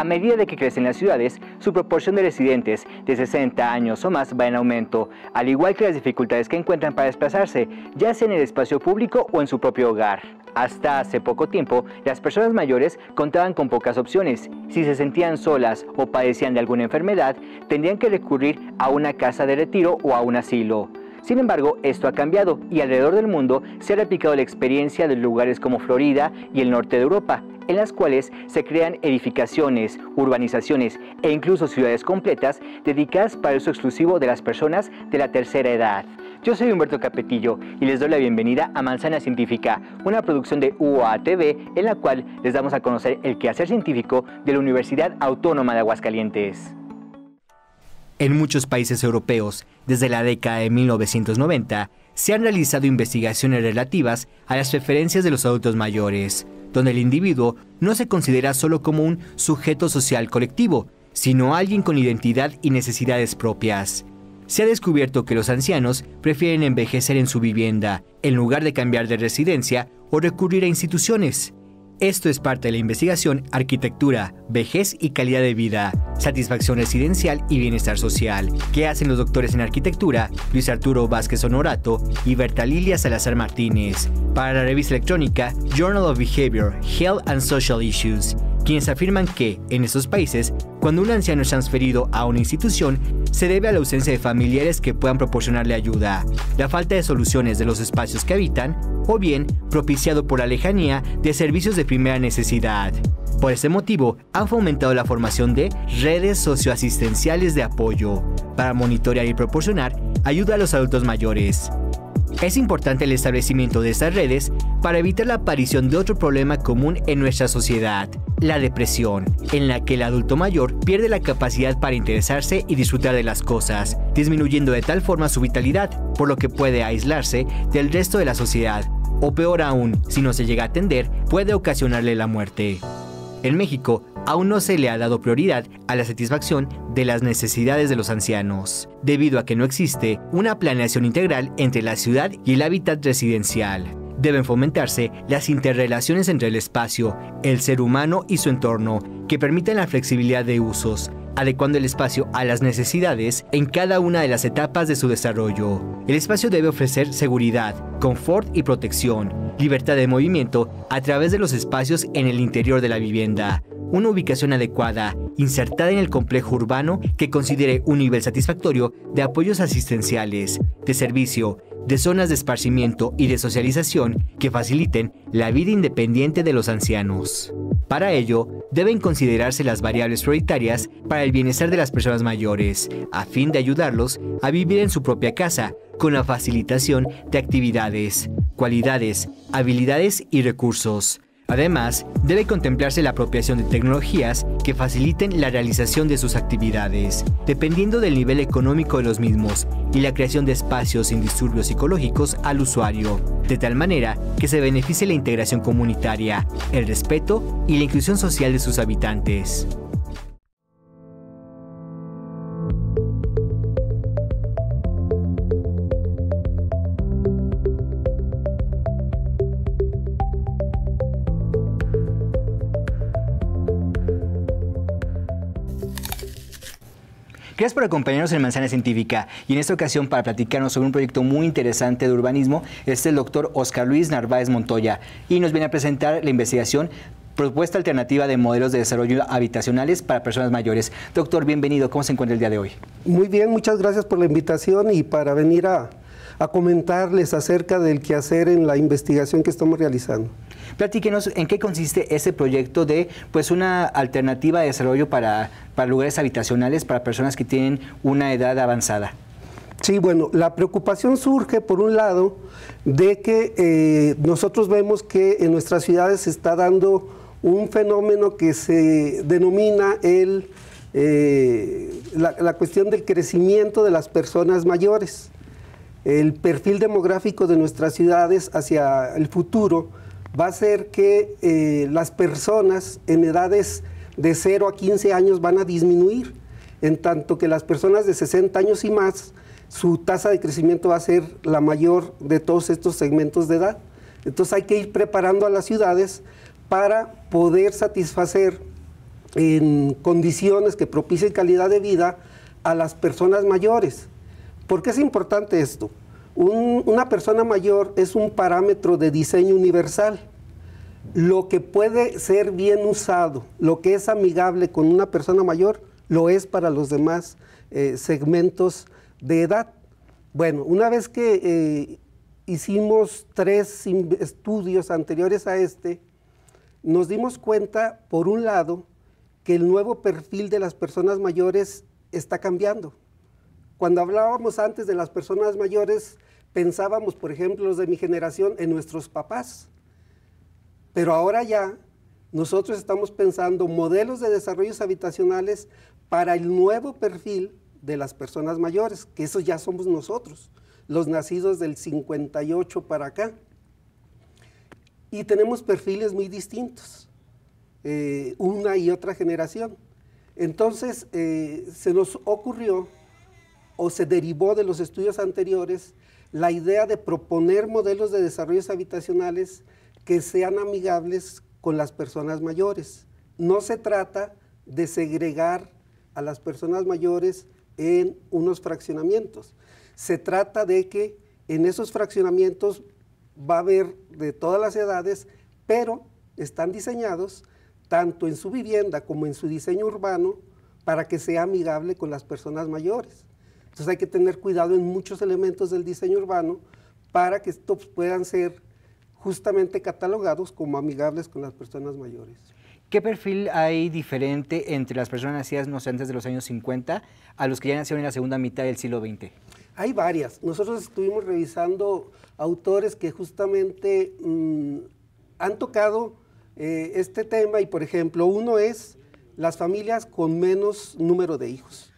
A medida de que crecen las ciudades, su proporción de residentes de 60 años o más va en aumento, al igual que las dificultades que encuentran para desplazarse, ya sea en el espacio público o en su propio hogar. Hasta hace poco tiempo, las personas mayores contaban con pocas opciones. Si se sentían solas o padecían de alguna enfermedad, tendrían que recurrir a una casa de retiro o a un asilo. Sin embargo, esto ha cambiado y alrededor del mundo se ha replicado la experiencia de lugares como Florida y el norte de Europa, en las cuales se crean edificaciones, urbanizaciones e incluso ciudades completas dedicadas para el uso exclusivo de las personas de la tercera edad. Yo soy Humberto Capetillo y les doy la bienvenida a Manzana Científica, una producción de UOA TV en la cual les damos a conocer el quehacer científico de la Universidad Autónoma de Aguascalientes. En muchos países europeos, desde la década de 1990, se han realizado investigaciones relativas a las preferencias de los adultos mayores, donde el individuo no se considera solo como un sujeto social colectivo, sino alguien con identidad y necesidades propias. Se ha descubierto que los ancianos prefieren envejecer en su vivienda, en lugar de cambiar de residencia o recurrir a instituciones. Esto es parte de la investigación Arquitectura, Vejez y Calidad de Vida, Satisfacción Residencial y Bienestar Social, que hacen los doctores en Arquitectura Luis Arturo Vázquez Honorato y Berta Lilia Salazar Martínez, para la revista electrónica Journal of Behavior, Health and Social Issues, quienes afirman que, en estos países, cuando un anciano es transferido a una institución, se debe a la ausencia de familiares que puedan proporcionarle ayuda, la falta de soluciones de los espacios que habitan, o bien propiciado por la lejanía de servicios de primera necesidad. Por este motivo, han fomentado la formación de redes socioasistenciales de apoyo, para monitorear y proporcionar ayuda a los adultos mayores. Es importante el establecimiento de estas redes para evitar la aparición de otro problema común en nuestra sociedad, la depresión, en la que el adulto mayor pierde la capacidad para interesarse y disfrutar de las cosas, disminuyendo de tal forma su vitalidad, por lo que puede aislarse del resto de la sociedad, o peor aún, si no se llega a atender, puede ocasionarle la muerte. En México, aún no se le ha dado prioridad a la satisfacción de las necesidades de los ancianos, debido a que no existe una planeación integral entre la ciudad y el hábitat residencial. Deben fomentarse las interrelaciones entre el espacio, el ser humano y su entorno, que permitan la flexibilidad de usos, adecuando el espacio a las necesidades en cada una de las etapas de su desarrollo. El espacio debe ofrecer seguridad, confort y protección, libertad de movimiento a través de los espacios en el interior de la vivienda, una ubicación adecuada, insertada en el complejo urbano que considere un nivel satisfactorio de apoyos asistenciales, de servicio, de zonas de esparcimiento y de socialización que faciliten la vida independiente de los ancianos. Para ello, deben considerarse las variables prioritarias para el bienestar de las personas mayores, a fin de ayudarlos a vivir en su propia casa, con la facilitación de actividades, cualidades, habilidades y recursos. Además, debe contemplarse la apropiación de tecnologías que faciliten la realización de sus actividades, dependiendo del nivel económico de los mismos, y la creación de espacios sin disturbios psicológicos al usuario, de tal manera que se beneficie la integración comunitaria, el respeto y la inclusión social de sus habitantes. Gracias por acompañarnos en Manzana Científica y en esta ocasión para platicarnos sobre un proyecto muy interesante de urbanismo es el doctor Óscar Luis Narváez Montoya y nos viene a presentar la investigación Propuesta Alternativa de Modelos de Desarrollo Habitacionales para Personas Mayores. Doctor, bienvenido. ¿Cómo se encuentra el día de hoy? Muy bien, muchas gracias por la invitación y para venir a comentarles acerca del quehacer en la investigación que estamos realizando. Platíquenos en qué consiste ese proyecto de una alternativa de desarrollo para lugares habitacionales para personas que tienen una edad avanzada. Sí, bueno, la preocupación surge por un lado de que nosotros vemos que en nuestras ciudades se está dando un fenómeno que se denomina la cuestión del crecimiento de las personas mayores. El perfil demográfico de nuestras ciudades hacia el futuro va a ser que las personas en edades de 0 a 15 años van a disminuir, en tanto que las personas de 60 años y más, su tasa de crecimiento va a ser la mayor de todos estos segmentos de edad. Entonces hay que ir preparando a las ciudades para poder satisfacer en condiciones que propicien calidad de vida a las personas mayores. ¿Por qué es importante esto? Una persona mayor es un parámetro de diseño universal. Lo que puede ser bien usado, lo que es amigable con una persona mayor, lo es para los demás segmentos de edad. Bueno, una vez que hicimos 3 estudios anteriores a este, nos dimos cuenta, por un lado, que el nuevo perfil de las personas mayores está cambiando. Cuando hablábamos antes de las personas mayores, pensábamos, por ejemplo, los de mi generación, en nuestros papás. Pero ahora ya nosotros estamos pensando modelos de desarrollos habitacionales para el nuevo perfil de las personas mayores, que esos ya somos nosotros, los nacidos del 58 para acá. Y tenemos perfiles muy distintos, una y otra generación. Entonces, se nos ocurrió, o se derivó de los estudios anteriores, la idea de proponer modelos de desarrollos habitacionales que sean amigables con las personas mayores. No se trata de segregar a las personas mayores en unos fraccionamientos. Se trata de que en esos fraccionamientos va a haber de todas las edades, pero están diseñados tanto en su vivienda como en su diseño urbano para que sea amigable con las personas mayores. Entonces hay que tener cuidado en muchos elementos del diseño urbano para que estos puedan ser justamente catalogados como amigables con las personas mayores. ¿Qué perfil hay diferente entre las personas nacidas no sé, antes de los años 50 a los que ya nacieron en la segunda mitad del siglo XX? Hay varias. Nosotros estuvimos revisando autores que justamente han tocado este tema y, por ejemplo, uno es las familias con menos número de hijos,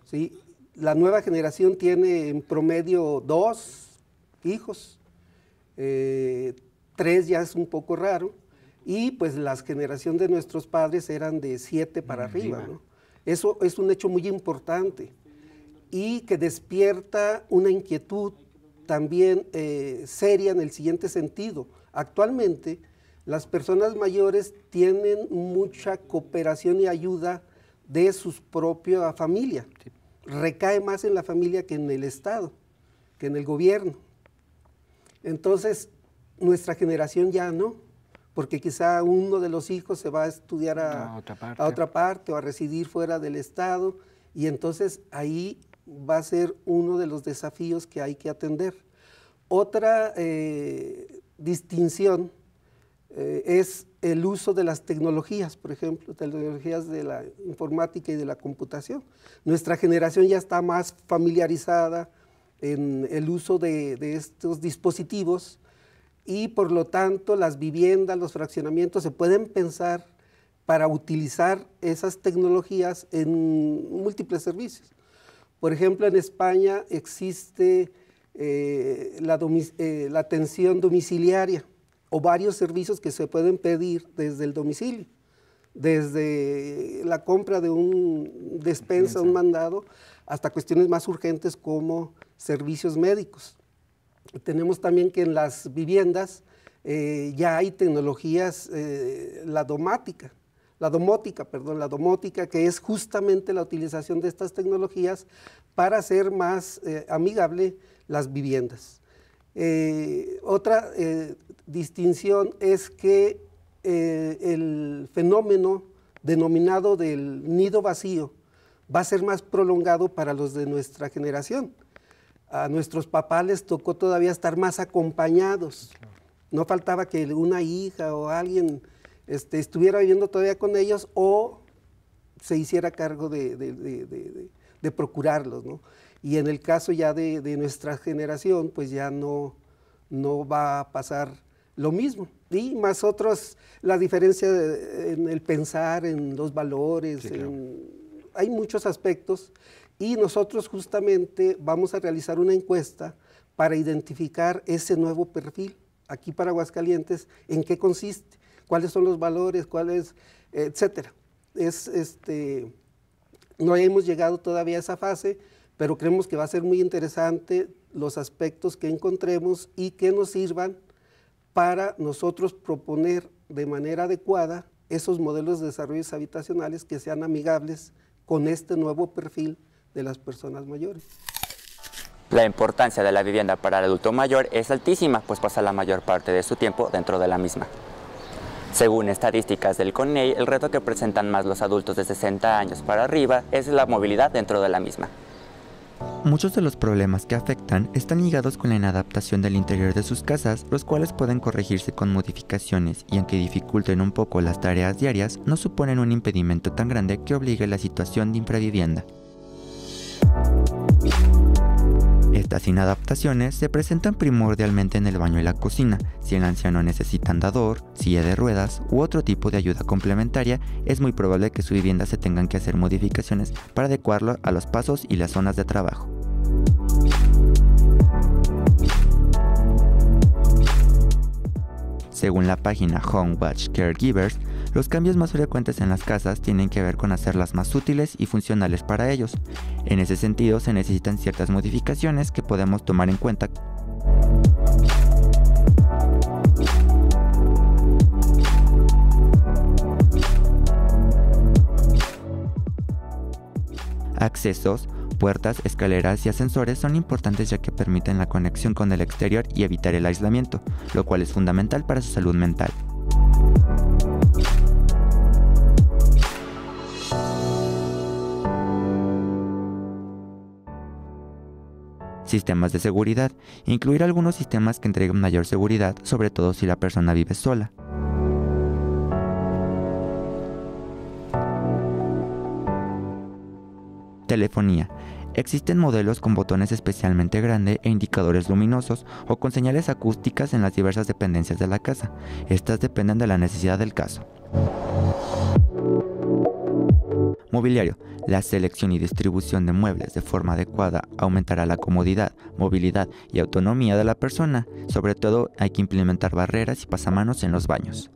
¿sí? La nueva generación tiene en promedio 2 hijos, 3 ya es un poco raro, y pues la generación de nuestros padres eran de 7 para arriba, ¿no? Eso es un hecho muy importante y que despierta una inquietud también seria en el siguiente sentido. Actualmente las personas mayores tienen mucha cooperación y ayuda de su propia familia. Sí. Recae más en la familia que en el Estado, que en el gobierno. Entonces, nuestra generación ya no, porque quizá uno de los hijos se va a estudiar a otra parte o a residir fuera del Estado, y entonces ahí va a ser uno de los desafíos que hay que atender. Otra distinción es el uso de las tecnologías, por ejemplo, tecnologías de la informática y de la computación. Nuestra generación ya está más familiarizada en el uso de estos dispositivos y por lo tanto las viviendas, los fraccionamientos se pueden pensar para utilizar esas tecnologías en múltiples servicios. Por ejemplo, en España existe la atención domiciliaria o varios servicios que se pueden pedir desde el domicilio, desde la compra de un despensa, un mandado, hasta cuestiones más urgentes como servicios médicos. Tenemos también que en las viviendas ya hay tecnologías, la domótica, que es justamente la utilización de estas tecnologías para hacer más amigable las viviendas. Otra distinción es que el fenómeno denominado del nido vacío va a ser más prolongado para los de nuestra generación. A nuestros papás les tocó todavía estar más acompañados. No faltaba que una hija o alguien estuviera viviendo todavía con ellos o se hiciera cargo de procurarlos, ¿no? Y en el caso ya de nuestra generación, pues ya no va a pasar lo mismo. Y más otros, la diferencia en el pensar, en los valores, sí, claro. Hay muchos aspectos y nosotros justamente vamos a realizar una encuesta para identificar ese nuevo perfil aquí para Aguascalientes, en qué consiste, cuáles son los valores, cuáles, etcétera. No hemos llegado todavía a esa fase, pero creemos que va a ser muy interesante los aspectos que encontremos y que nos sirvan para nosotros proponer de manera adecuada esos modelos de desarrollos habitacionales que sean amigables con este nuevo perfil de las personas mayores. La importancia de la vivienda para el adulto mayor es altísima, pues pasa la mayor parte de su tiempo dentro de la misma. Según estadísticas del CONADE, el reto que presentan más los adultos de 60 años para arriba es la movilidad dentro de la misma. Muchos de los problemas que afectan están ligados con la inadaptación del interior de sus casas, los cuales pueden corregirse con modificaciones y aunque dificulten un poco las tareas diarias, no suponen un impedimento tan grande que obligue a la situación de infravivienda. Estas inadaptaciones se presentan primordialmente en el baño y la cocina. Si el anciano necesita andador, silla de ruedas u otro tipo de ayuda complementaria, es muy probable que su vivienda se tengan que hacer modificaciones para adecuarlo a los pasos y las zonas de trabajo. Según la página HomeWatch Caregivers, los cambios más frecuentes en las casas tienen que ver con hacerlas más útiles y funcionales para ellos. En ese sentido, se necesitan ciertas modificaciones que podemos tomar en cuenta. Accesos, puertas, escaleras y ascensores son importantes ya que permiten la conexión con el exterior y evitar el aislamiento, lo cual es fundamental para su salud mental. Sistemas de seguridad. Incluir algunos sistemas que entreguen mayor seguridad, sobre todo si la persona vive sola. Telefonía. Existen modelos con botones especialmente grandes e indicadores luminosos o con señales acústicas en las diversas dependencias de la casa. Estas dependen de la necesidad del caso. Mobiliario. La selección y distribución de muebles de forma adecuada aumentará la comodidad, movilidad y autonomía de la persona. Sobre todo, hay que implementar barreras y pasamanos en los baños.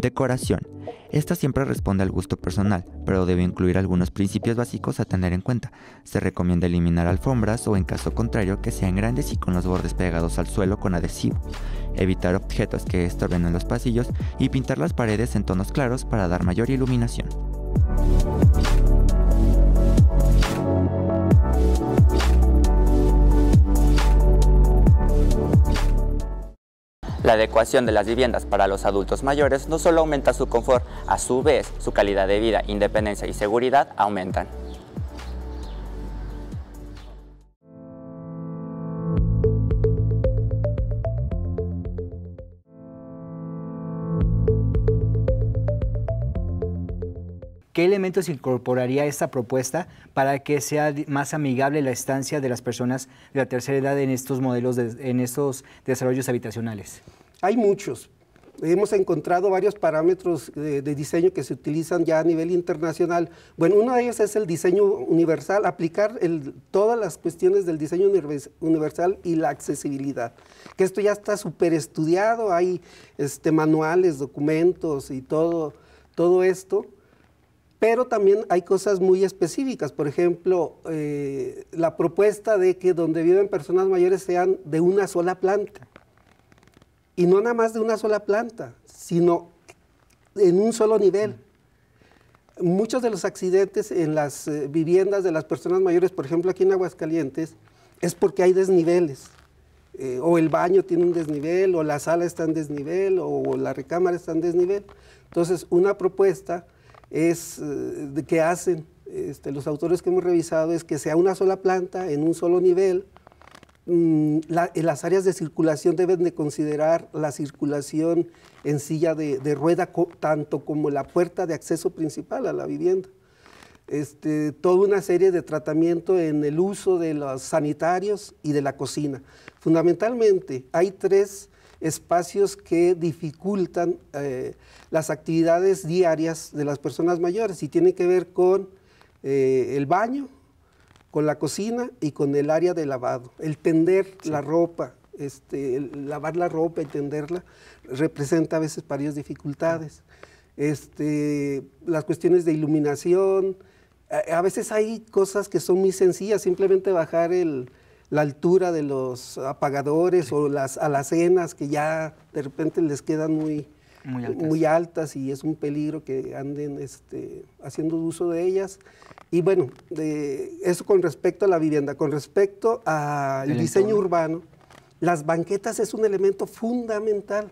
Decoración. Esta siempre responde al gusto personal, pero debe incluir algunos principios básicos a tener en cuenta. Se recomienda eliminar alfombras o en caso contrario que sean grandes y con los bordes pegados al suelo con adhesivo. Evitar objetos que estorben en los pasillos y pintar las paredes en tonos claros para dar mayor iluminación. La adecuación de las viviendas para los adultos mayores no solo aumenta su confort, a su vez, su calidad de vida, independencia y seguridad aumentan. ¿Qué elementos incorporaría esta propuesta para que sea más amigable la estancia de las personas de la tercera edad en estos modelos, en estos desarrollos habitacionales? Hay muchos. Hemos encontrado varios parámetros de diseño que se utilizan ya a nivel internacional. Bueno, uno de ellos es el diseño universal, aplicar todas las cuestiones del diseño universal y la accesibilidad. Que esto ya está súper estudiado, hay manuales, documentos y todo esto. Pero también hay cosas muy específicas, por ejemplo, la propuesta de que donde viven personas mayores sean de una sola planta. Y no nada más de una sola planta, sino en un solo nivel. Muchos de los accidentes en las viviendas de las personas mayores, por ejemplo aquí en Aguascalientes, es porque hay desniveles. O el baño tiene un desnivel, o la sala está en desnivel, o la recámara está en desnivel. Entonces, una propuesta es de que hacen los autores que hemos revisado es que sea una sola planta en un solo nivel. En las áreas de circulación deben de considerar la circulación en silla de rueda tanto como la puerta de acceso principal a la vivienda. Toda una serie de tratamiento en el uso de los sanitarios y de la cocina. Fundamentalmente hay tres espacios que dificultan las actividades diarias de las personas mayores y tienen que ver con el baño, con la cocina y con el área de lavado. El tender la ropa, lavar la ropa y tenderla representa a veces varias dificultades. Las cuestiones de iluminación, A veces hay cosas que son muy sencillas, simplemente bajar la altura de los apagadores o las alacenas que ya de repente les quedan muy altas y es un peligro que anden haciendo uso de ellas. Y bueno, eso con respecto a la vivienda. Con respecto al diseño urbano, las banquetas es un elemento fundamental.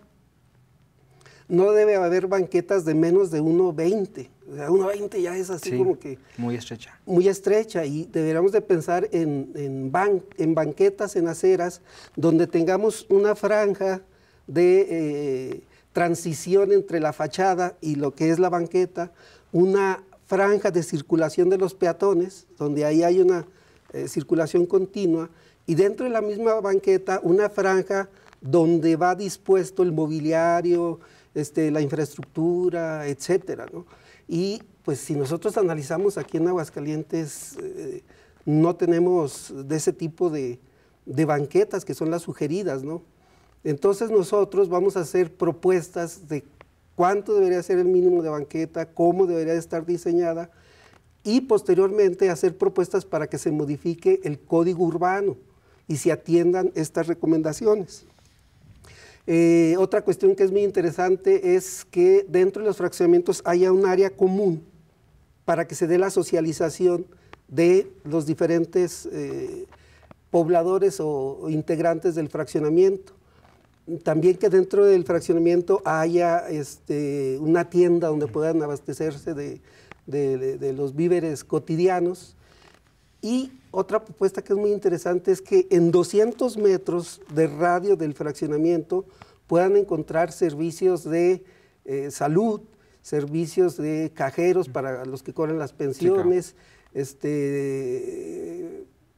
No debe haber banquetas de menos de 1,20. O sea, 1,20 ya es así como que... muy estrecha. Muy estrecha, y deberíamos de pensar en banquetas, en aceras, donde tengamos una franja de transición entre la fachada y lo que es la banqueta, una franja de circulación de los peatones, donde ahí hay una circulación continua, y dentro de la misma banqueta una franja donde va dispuesto el mobiliario, la infraestructura, etcétera, ¿no? Y pues si nosotros analizamos aquí en Aguascalientes, no tenemos de ese tipo de banquetas que son las sugeridas, ¿no? Entonces nosotros vamos a hacer propuestas de cuánto debería ser el mínimo de banqueta, cómo debería estar diseñada, y posteriormente hacer propuestas para que se modifique el código urbano y se atiendan estas recomendaciones. Otra cuestión que es muy interesante es que dentro de los fraccionamientos haya un área común para que se dé la socialización de los diferentes pobladores o integrantes del fraccionamiento. También que dentro del fraccionamiento haya una tienda donde puedan abastecerse de los víveres cotidianos. Y otra propuesta que es muy interesante es que en 200 metros de radio del fraccionamiento puedan encontrar servicios de salud, servicios de cajeros para los que cobran las pensiones,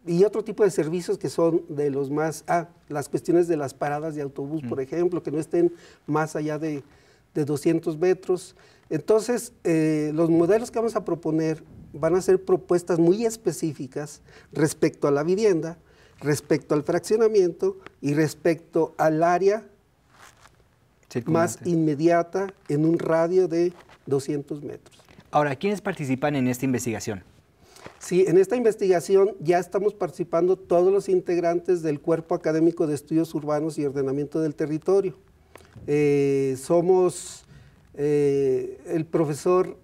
y otro tipo de servicios que son de los más... las cuestiones de las paradas de autobús, por ejemplo, que no estén más allá de 200 metros. Entonces, los modelos que vamos a proponer van a ser propuestas muy específicas respecto a la vivienda, respecto al fraccionamiento y respecto al área más inmediata en un radio de 200 metros. Ahora, ¿quiénes participan en esta investigación? Sí, en esta investigación ya estamos participando todos los integrantes del Cuerpo Académico de Estudios Urbanos y Ordenamiento del Territorio. Somos el profesor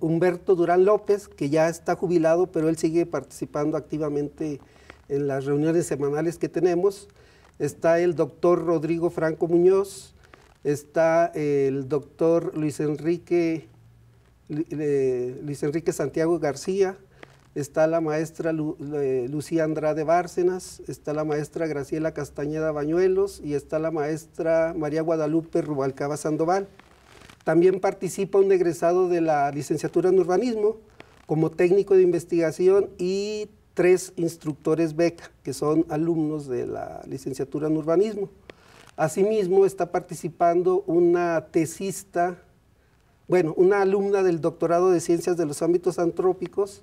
Humberto Durán López, que ya está jubilado, pero él sigue participando activamente en las reuniones semanales que tenemos. Está el doctor Rodrigo Franco Muñoz, está el doctor Luis Enrique Santiago García, está la maestra Lucía Andrade Bárcenas, está la maestra Graciela Castañeda Bañuelos y está la maestra María Guadalupe Rubalcaba Sandoval. También participa un egresado de la licenciatura en urbanismo como técnico de investigación y 3 instructores beca, que son alumnos de la licenciatura en urbanismo. Asimismo, está participando una tesista, una alumna del doctorado de Ciencias de los Ámbitos Antrópicos,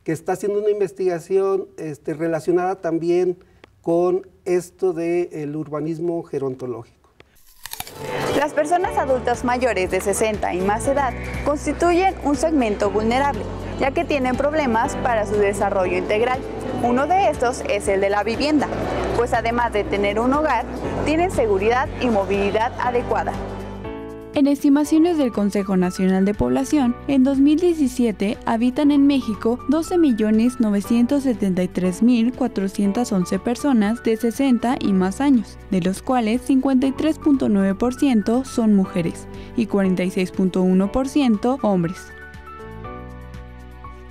que está haciendo una investigación relacionada también con esto del urbanismo gerontológico. Las personas adultas mayores de 60 y más edad constituyen un segmento vulnerable, ya que tienen problemas para su desarrollo integral. Uno de estos es el de la vivienda, pues además de tener un hogar, tienen seguridad y movilidad adecuada. En estimaciones del Consejo Nacional de Población, en 2017 habitan en México 12.973.411 personas de 60 y más años, de los cuales 53.9% son mujeres y 46.1% hombres.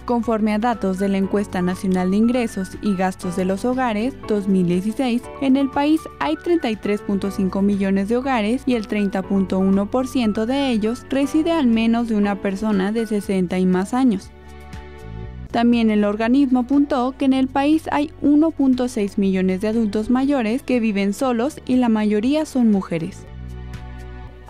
Conforme a datos de la Encuesta Nacional de Ingresos y Gastos de los Hogares 2016, en el país hay 33.5 millones de hogares y el 30.1% de ellos reside al menos de una persona de 60 y más años. También el organismo apuntó que en el país hay 1.6 millones de adultos mayores que viven solos y la mayoría son mujeres.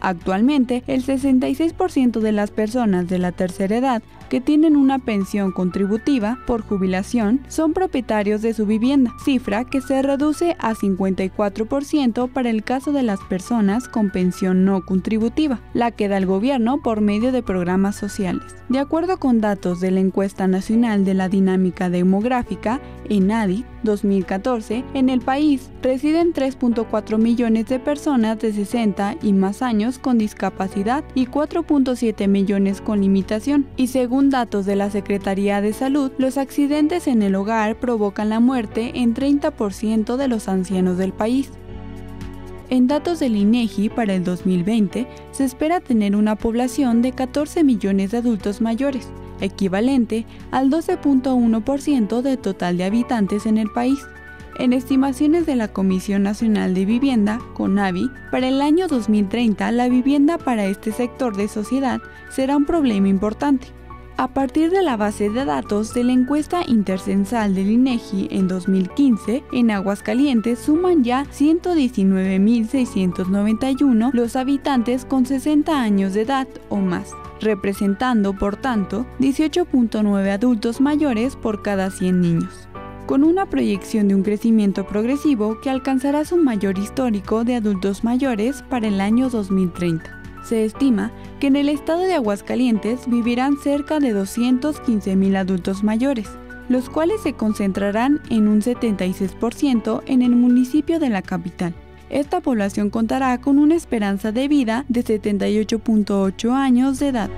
Actualmente, el 66% de las personas de la tercera edad que tienen una pensión contributiva por jubilación son propietarios de su vivienda, cifra que se reduce a 54% para el caso de las personas con pensión no contributiva, la que da el gobierno por medio de programas sociales. De acuerdo con datos de la Encuesta Nacional de la Dinámica Demográfica, ENADI 2014, en el país residen 3.4 millones de personas de 60 y más años con discapacidad y 4.7 millones con limitación. Y según datos de la Secretaría de Salud, los accidentes en el hogar provocan la muerte en 30% de los ancianos del país. En datos del INEGI para el 2020, se espera tener una población de 14 millones de adultos mayores, equivalente al 12.1% del total de habitantes en el país. En estimaciones de la Comisión Nacional de Vivienda, CONAVI, para el año 2030 la vivienda para este sector de sociedad será un problema importante. A partir de la base de datos de la encuesta intercensal del INEGI en 2015, en Aguascalientes suman ya 119.691 los habitantes con 60 años de edad o más, representando, por tanto, 18.9 adultos mayores por cada 100 niños, con una proyección de un crecimiento progresivo que alcanzará su mayor histórico de adultos mayores para el año 2030. Se estima que en el estado de Aguascalientes vivirán cerca de 215.000 adultos mayores, los cuales se concentrarán en un 76% en el municipio de la capital. Esta población contará con una esperanza de vida de 78.8 años de edad.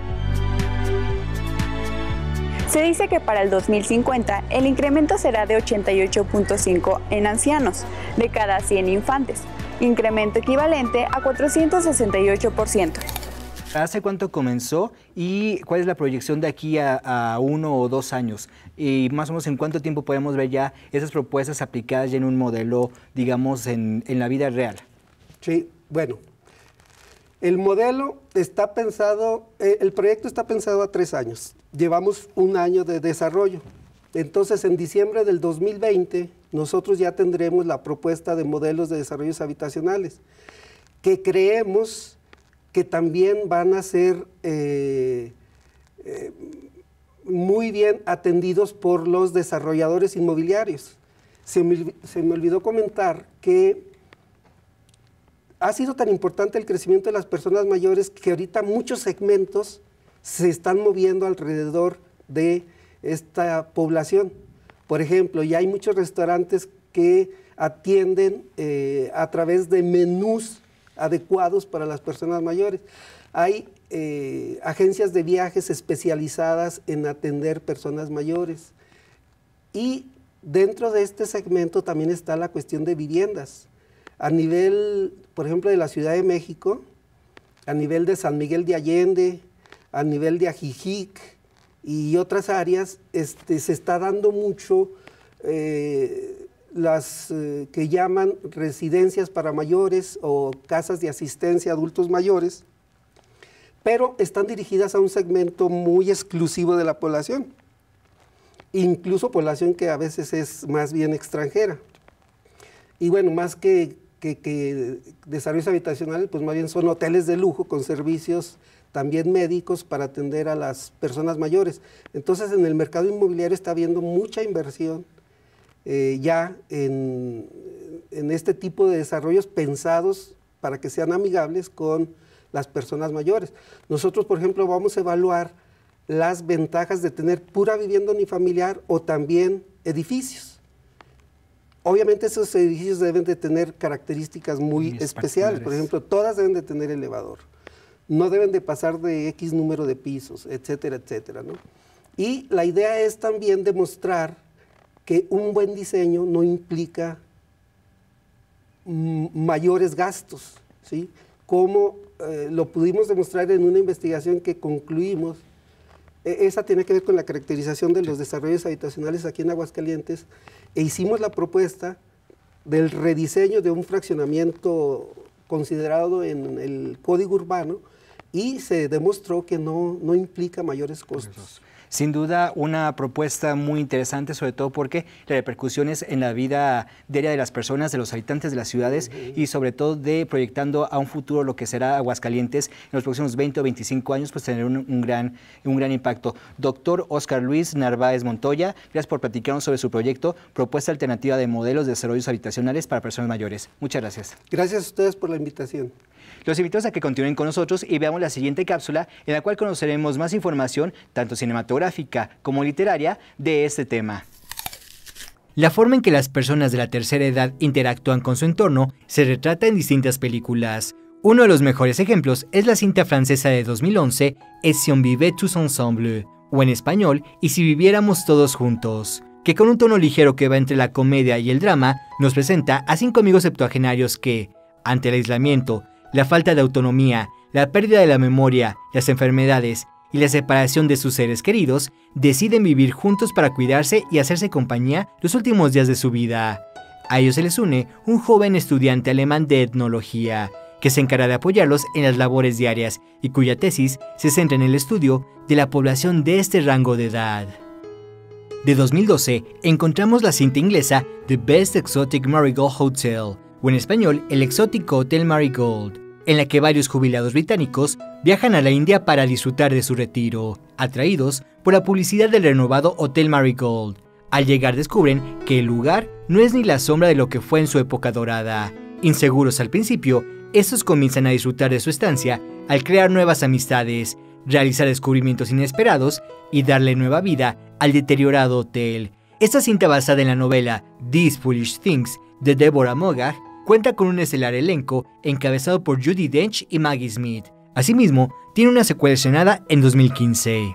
Se dice que para el 2050 el incremento será de 88.5 en ancianos, de cada 100 infantes, incremento equivalente a 468%. ¿Hace cuánto comenzó y cuál es la proyección de aquí a 1 o 2 años? Y más o menos en cuánto tiempo podemos ver ya esas propuestas aplicadas ya en un modelo, digamos, en la vida real. Sí, bueno, el modelo está pensado, el proyecto está pensado a 3 años. Llevamos 1 año de desarrollo. Entonces, en diciembre del 2020, nosotros ya tendremos la propuesta de modelos de desarrollos habitacionales, que creemos que también van a ser muy bien atendidos por los desarrolladores inmobiliarios. Se me olvidó comentar que ha sido tan importante el crecimiento de las personas mayores que ahorita muchos segmentos se están moviendo alrededor de esta población. Por ejemplo, ya hay muchos restaurantes que atienden a través de menús adecuados para las personas mayores. Hay agencias de viajes especializadas en atender personas mayores. Y dentro de este segmento también está la cuestión de viviendas. A nivel, por ejemplo, de la Ciudad de México, a nivel de San Miguel de Allende, a nivel de Ajijic y otras áreas, se está dando mucho las que llaman residencias para mayores o casas de asistencia a adultos mayores, pero están dirigidas a un segmento muy exclusivo de la población, incluso población que a veces es más bien extranjera. Y bueno, más que desarrollos habitacionales, pues más bien son hoteles de lujo con servicios también médicos para atender a las personas mayores. Entonces, en el mercado inmobiliario está habiendo mucha inversión ya en este tipo de desarrollos pensados para que sean amigables con las personas mayores. Nosotros, por ejemplo, vamos a evaluar las ventajas de tener pura vivienda unifamiliar o también edificios. Obviamente esos edificios deben de tener características muy especiales. Por ejemplo, todas deben de tener elevador. No deben de pasar de X número de pisos, etcétera, etcétera, ¿no? Y la idea es también demostrar que un buen diseño no implica mayores gastos, ¿sí? Como lo pudimos demostrar en una investigación que concluimos. Esa tiene que ver con la caracterización de los desarrollos habitacionales aquí en Aguascalientes, e hicimos la propuesta del rediseño de un fraccionamiento considerado en el Código Urbano y se demostró que no implica mayores costos. Sin duda una propuesta muy interesante, sobre todo porque las repercusiones en la vida diaria de las personas, de los habitantes de las ciudades y sobre todo de proyectando a un futuro lo que será Aguascalientes en los próximos 20 o 25 años, pues tener un gran impacto. Doctor Óscar Luis Narváez Montoya, gracias por platicarnos sobre su proyecto Propuesta Alternativa de Modelos de Desarrollos Habitacionales para Personas Mayores. Muchas gracias. Gracias a ustedes por la invitación. Los invito a que continúen con nosotros y veamos la siguiente cápsula en la cual conoceremos más información, tanto cinematográfica como literaria, de este tema. La forma en que las personas de la tercera edad interactúan con su entorno se retrata en distintas películas. Uno de los mejores ejemplos es la cinta francesa de 2011, Et si on vivait tous ensemble, o en español, Y si viviéramos todos juntos, que con un tono ligero que va entre la comedia y el drama, nos presenta a 5 amigos septuagenarios que, ante el aislamiento, la falta de autonomía, la pérdida de la memoria, las enfermedades y la separación de sus seres queridos, deciden vivir juntos para cuidarse y hacerse compañía los últimos días de su vida. A ellos se les une un joven estudiante alemán de etnología, que se encarga de apoyarlos en las labores diarias y cuya tesis se centra en el estudio de la población de este rango de edad. De 2012 encontramos la cinta inglesa The Best Exotic Marigold Hotel, o en español El Exótico Hotel Marigold, en la que varios jubilados británicos viajan a la India para disfrutar de su retiro, atraídos por la publicidad del renovado Hotel Marigold. Al llegar descubren que el lugar no es ni la sombra de lo que fue en su época dorada. Inseguros al principio, estos comienzan a disfrutar de su estancia al crear nuevas amistades, realizar descubrimientos inesperados y darle nueva vida al deteriorado hotel. Esta cinta, basada en la novela These Foolish Things de Deborah Mogach, cuenta con un estelar elenco encabezado por Judi Dench y Maggie Smith. Asimismo, tiene una secuela estrenada en 2015.